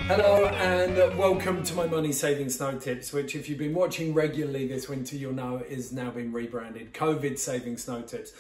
Hello and welcome to my money saving snow tips, which if you've been watching regularly this winter, you'll know is now been rebranded COVID saving snow tips.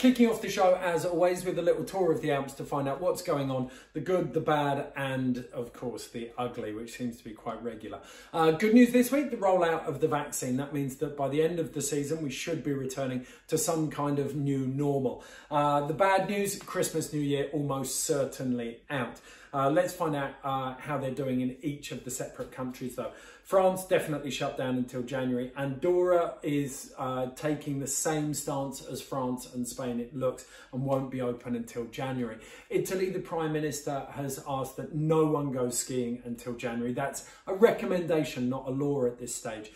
Kicking off the show as always with a little tour of the Alps to find out what's going on, the good, the bad, and of course the ugly, which seems to be quite regular. Good news this week, the rollout of the vaccine. That means that by the end of the season, we should be returning to some kind of new normal. The bad news, Christmas, New Year, almost certainly out. Let's find out how they're doing in each of the separate countries though. France definitely shut down until January. Andorra is taking the same stance as France and Spain, it looks, and won't be open until January. Italy, the Prime Minister has asked that no one goes skiing until January. That's a recommendation, not a law at this stage.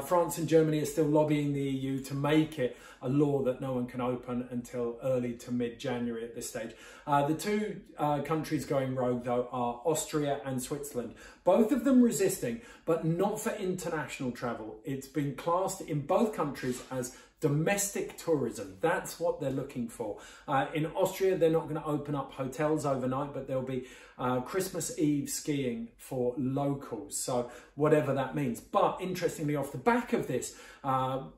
France and Germany are still lobbying the EU to make it a law that no one can open until early to mid-January at this stage. The two countries going rogue though are Austria and Switzerland. Both of them resisting, but not for international travel. It's been classed in both countries as domestic tourism. That's what they're looking for. In Austria, they're not going to open up hotels overnight, but there'll be Christmas Eve skiing for locals. So whatever that means. But interestingly, off the back of this,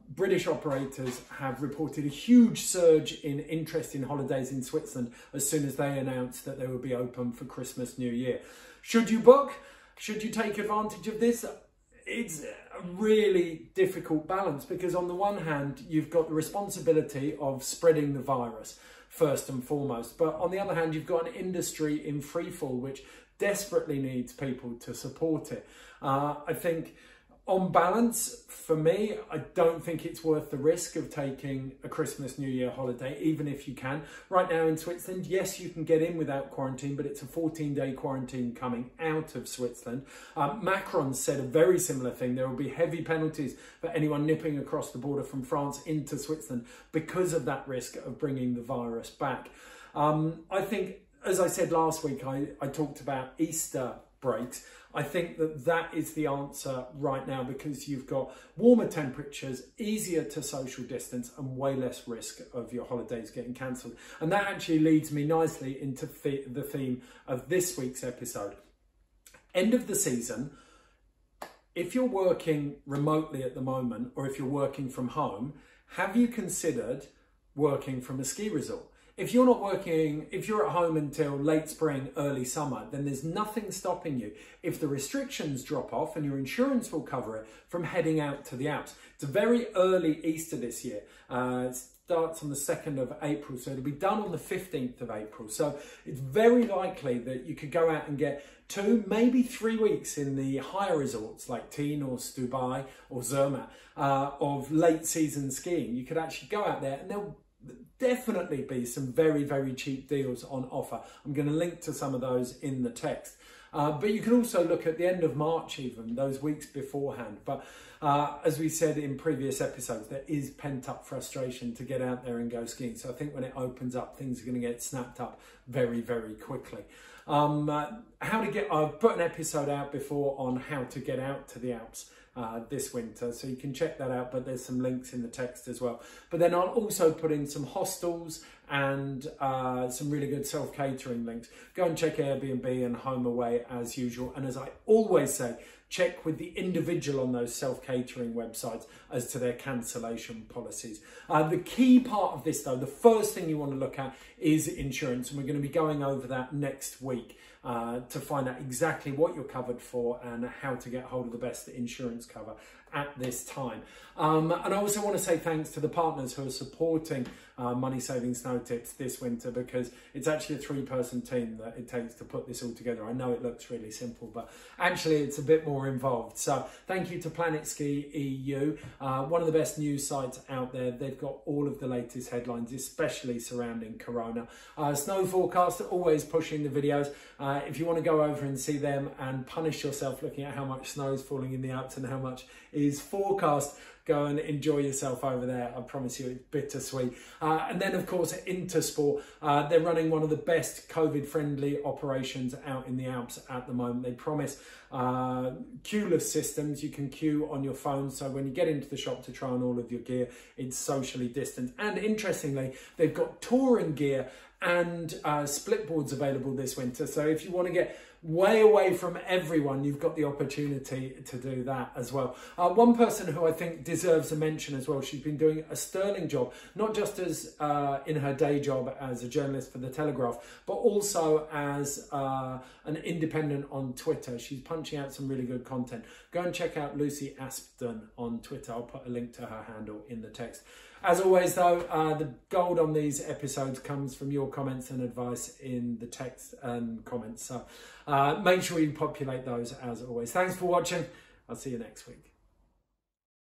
British operators have reported a huge surge in interest in holidays in Switzerland as soon as they announced that they will be open for Christmas, New Year. Should you book? Should you take advantage of this? It's a really difficult balance because on the one hand, you've got the responsibility of spreading the virus first and foremost. But on the other hand, you've got an industry in freefall which desperately needs people to support it. I think on balance, for me, I don't think it's worth the risk of taking a Christmas, New Year holiday, even if you can. Right now in Switzerland, yes, you can get in without quarantine, but it's a 14-day quarantine coming out of Switzerland. Macron said a very similar thing. There will be heavy penalties for anyone nipping across the border from France into Switzerland because of that risk of bringing the virus back. I think, as I said last week, I talked about Easter breaks. I think that that is the answer right now because you've got warmer temperatures, easier to social distance and way less risk of your holidays getting cancelled. And that actually leads me nicely into the theme of this week's episode. End of the season, if you're working remotely at the moment or if you're working from home, have you considered working from a ski resort? If you're not working, if you're at home until late spring, early summer, then there's nothing stopping you, if the restrictions drop off and your insurance will cover it, from heading out to the Alps. It's a very early Easter this year. It starts on the 2nd of April, so it'll be done on the 15th of April. So it's very likely that you could go out and get 2, maybe 3 weeks in the higher resorts like Teen or Stubai or Zermatt of late season skiing. You could actually go out there and they'll definitely be some very, very cheap deals on offer. I'm going to link to some of those in the text. But you can also look at the end of March even, those weeks beforehand. But as we said in previous episodes, there is pent-up frustration to get out there and go skiing. So I think when it opens up, things are going to get snapped up very, very quickly. I've put an episode out before on how to get out to the Alps this winter, so you can check that out, but there's some links in the text as well. But then I'll also put in some hostels and some really good self-catering links. Go and check Airbnb and HomeAway as usual, and as I always say, check with the individual on those self-catering websites as to their cancellation policies. The key part of this though, the first thing you want to look at is insurance, and we're going to be going over that next week to find out exactly what you're covered for and how to get hold of the best insurance cover at this time. And I also want to say thanks to the partners who are supporting Money Saving Snow Tips this winter, because it's actually a 3-person team that it takes to put this all together. I know it looks really simple, but actually it's a bit more involved. So thank you to Planet Ski EU, one of the best news sites out there. They've got all of the latest headlines, especially surrounding Corona. Snow Forecast, always pushing the videos. If you want to go over and see them and punish yourself looking at how much snow is falling in the Alps and how much is forecast, go and enjoy yourself over there. I promise you, it's bittersweet. And then, of course, Intersport. They're running one of the best COVID-friendly operations out in the Alps at the moment. They promise queueless systems. You can queue on your phone, so when you get into the shop to try on all of your gear, it's socially distanced. And interestingly, they've got touring gear and split boards available this winter. So if you want to get way away from everyone, you've got the opportunity to do that as well. One person who I think deserves a mention as well, she's been doing a sterling job, not just as in her day job as a journalist for The Telegraph, but also as an independent on Twitter. She's punching out some really good content. Go and check out Lucy Aspden on Twitter. I'll put a link to her handle in the text. As always, though, the gold on these episodes comes from your comments and advice in the text and comments. So make sure you populate those as always. Thanks for watching. I'll see you next week.